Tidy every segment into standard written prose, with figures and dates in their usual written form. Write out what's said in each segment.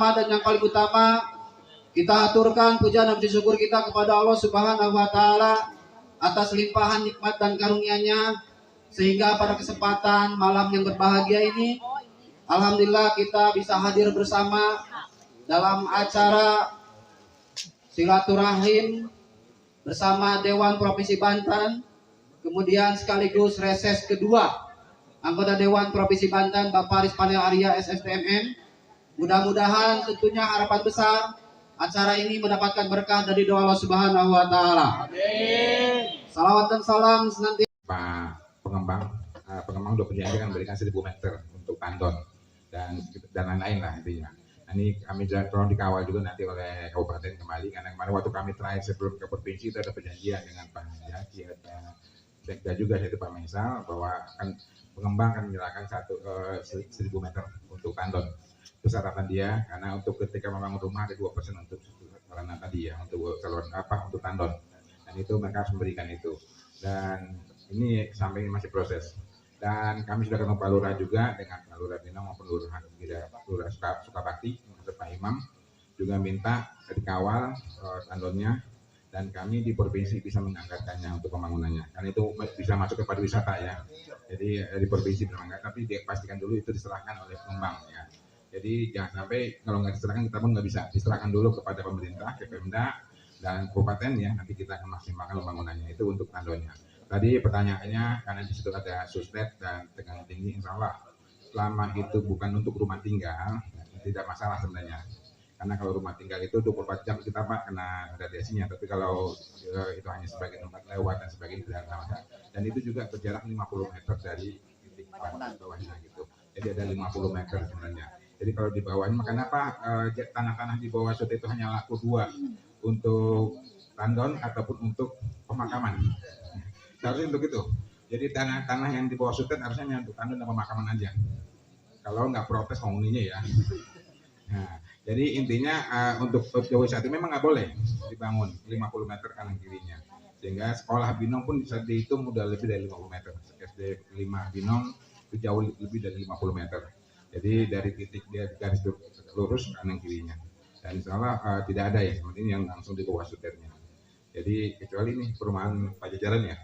pertama dan yang paling utama, kita aturkan puja dan puji syukur kita kepada Allah Subhanahu wa Ta'ala atas limpahan nikmat dan karunia-Nya, sehingga pada kesempatan malam yang berbahagia ini, alhamdulillah kita bisa hadir bersama dalam acara silaturahim bersama Dewan Provinsi Banten, kemudian sekaligus reses kedua anggota Dewan Provinsi Banten Bapak Rizpanel Arya SSTMM. Mudah-mudahan tentunya harapan besar acara ini mendapatkan berkah dari doa Allah Subhanahu wa Ta'ala. Amin. Salawat dan salam senantiasa. Pak pengembang udah berjanji kan berikan 1000 meter untuk tandon dan lain-lain lah intinya. Nah, ini kami tolong dikawal juga nanti oleh kabupaten kembali, karena kemarin waktu kami terakhir sebelum ke provinsi itu ada perjanjian dengan Pak Jaki, Sekda juga yaitu Pak Mesal, bahwa akan pengembang akan menyerahkan 1000 meter untuk tandon. Itu syaratan dia, karena untuk ketika membangun rumah ada 2% untuk sarana tadi ya, untuk saluran untuk tandon. Dan itu mereka harus memberikan itu. Dan ini sampai ini masih proses. Dan kami sudah ketemu Pak Lurah juga dengan Pak Lurah Binong maupun Lurah Sukabakti, Pak Imam juga minta dikawal tandonnya. Dan kami di provinsi bisa menganggarkannya untuk pembangunannya, karena itu bisa masuk ke pariwisata ya. Jadi di provinsi bisa mengangkat, tapi dipastikan dulu itu diserahkan oleh pengembang ya. Jadi jangan sampai kalau nggak diserahkan kita pun nggak bisa, diserahkan dulu kepada pemerintah, ke Pemda dan kabupaten ya. Nanti kita akan maksimalkan pembangunannya itu untuk tandonnya. Tadi pertanyaannya karena di situ ada susnet dan tegangan tinggi, insya Allah selama itu bukan untuk rumah tinggal tidak masalah sebenarnya. Karena kalau rumah tinggal itu 24 jam kita Pak kena radiasinya, tapi kalau itu hanya sebagai tempat lewat dan sebagainya tidak ada masalah. Dan itu juga berjarak 50 meter dari titik bawahnya gitu. Jadi ada 50 meter sebenarnya. Jadi kalau di bawahnya, kenapa tanah-tanah di bawah sud itu hanya laku 2 untuk tandon ataupun untuk pemakaman. Harusnya untuk itu. Jadi tanah-tanah yang di bawah sud harusnya hanya untuk tandon dan pemakaman aja. Kalau nggak protes penghuninya ya. Nah, jadi intinya untuk wisata memang nggak boleh dibangun 50 meter kanan kirinya, sehingga sekolah Binong pun bisa dihitung udah lebih dari 50 meter. SD 5 Binong itu jauh lebih dari 50 meter. Jadi dari titik dia garis lurus kanan kirinya. Dan insya Allah tidak ada ya seperti ini yang langsung di bawah suternya. Jadi kecuali ini perumahan Pajajaran ya.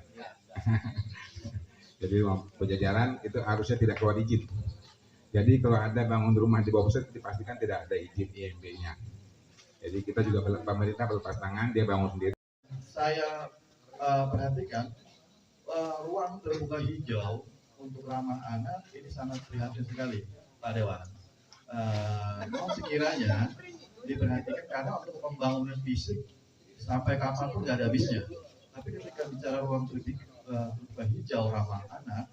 Jadi Pajajaran itu harusnya tidak keluar izin. Jadi kalau ada bangun rumah di bawah pusat dipastikan tidak ada izin IMB-nya. Jadi kita juga pemerintah berlepas tangan, dia bangun sendiri. Saya perhatikan ruang terbuka hijau untuk ramah anak ini sangat prihatin sekali, Pak Dewan. Mohon sekiranya diperhatikan, karena untuk pembangunan fisik sampai kapanpun nggak ada habisnya. Tapi ketika bicara ruang terbuka hijau ramah anak,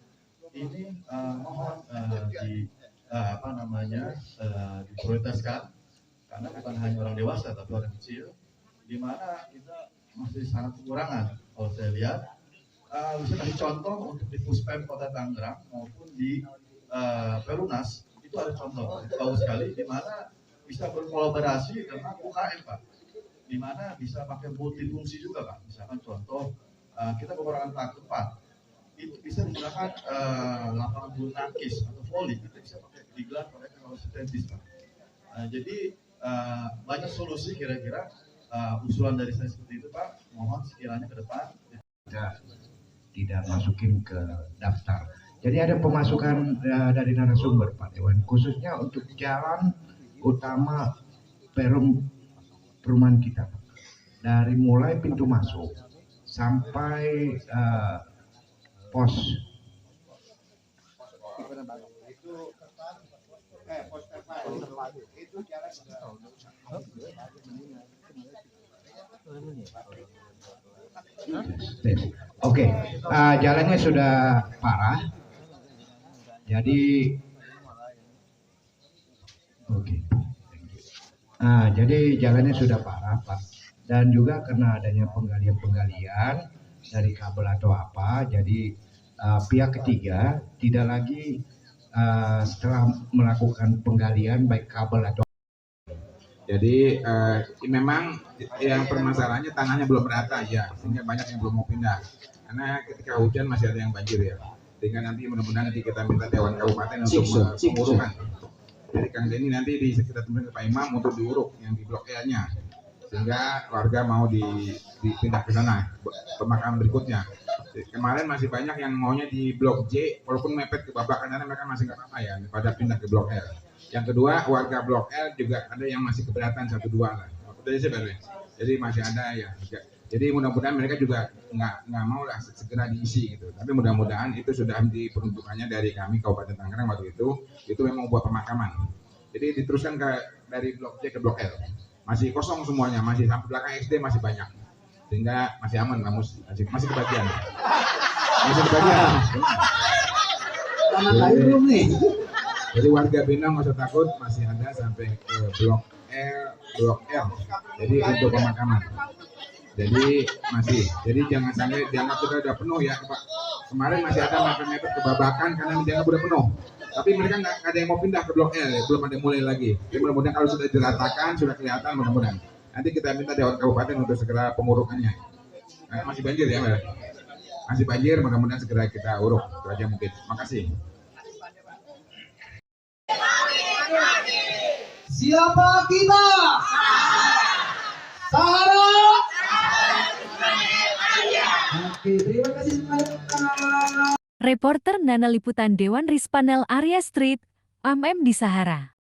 ini mohon diprioritaskan, karena bukan hanya orang dewasa tapi orang kecil, di mana kita masih sangat kekurangan. Kalau saya lihat, bisa kasih contoh untuk di Puspem Kota Tangerang maupun di Perumnas itu ada contoh bagus sekali, di mana bisa berkolaborasi dengan UKM Pak, di mana bisa pakai multifungsi juga Pak. Misalkan contoh kita kekurangan tempat, itu bisa digunakan lapangan bulu tangkis atau voli, kita bisa pakai digelar oleh kalau sintetis Pak. Jadi banyak solusi kira-kira usulan dari saya seperti itu Pak. Mohon sekiranya ke depan tidak masukin ke daftar. Jadi ada pemasukan dari narasumber Pak Dewan, khususnya untuk jalan utama perumahan kita, dari mulai pintu masuk sampai pos. Oke, jalannya sudah parah. Jadi, jadi jalannya sudah parah, Pak. Dan juga karena adanya penggalian dari kabel atau apa, jadi pihak ketiga tidak lagi setelah melakukan penggalian baik kabel atau. Jadi memang yang permasalahannya tanahnya belum rata ya, sehingga banyak yang belum mau pindah. Karena ketika hujan masih ada yang banjir ya. Sehingga nanti mudah-mudahan nanti kita minta Dewan Kabupaten untuk pengurukan Jadi Kang Denny nanti kita temukan ke Pak Imam untuk diuruk yang di Blok L-nya, sehingga warga mau dipindah ke sana pemakaman berikutnya. Kemarin masih banyak yang maunya di Blok J, walaupun mepet ke Babakan karena mereka masih nggak apa ya, pada pindah ke Blok L. Yang kedua, warga Blok L juga ada yang masih keberatan 1-2 lah. Jadi masih ada ya. Jadi mudah-mudahan mereka juga nggak mau lah segera diisi gitu. Tapi mudah-mudahan itu sudah diperuntukannya dari kami Kabupaten Tangerang waktu itu memang buat pemakaman. Jadi diteruskan dari Blok J ke Blok L. Masih kosong semuanya, masih sampai belakang SD masih banyak. Sehingga masih aman, masih kebagian. Masih kebagian. Tanah lain belum nih. Jadi warga Bina nggak usah takut, masih ada sampai ke Blok L. Jadi untuk pemakaman. Jadi masih. Jadi jangan sampai dianggap sudah udah penuh ya, Pak. Kemarin masih ada mepet-mepet ke Babakan karena dianggap udah penuh. Tapi mereka nggak ada yang mau pindah ke Blok L, ya. Belum ada mulai lagi. Jadi mudah-mudahan kalau sudah diratakan, sudah kelihatan mudah-mudahan. Nanti kita minta Dewan Kabupaten untuk segera pengurukannya. Masih banjir ya, Mbak? Masih banjir, mudah-mudahan segera kita uruk. Itu aja mungkin. Makasih. Siapa kita? Sahara. Oke, terima kasih semuanya. Reporter Nana Liputan Dewan Rispanel Area Street, AMM di Sahara.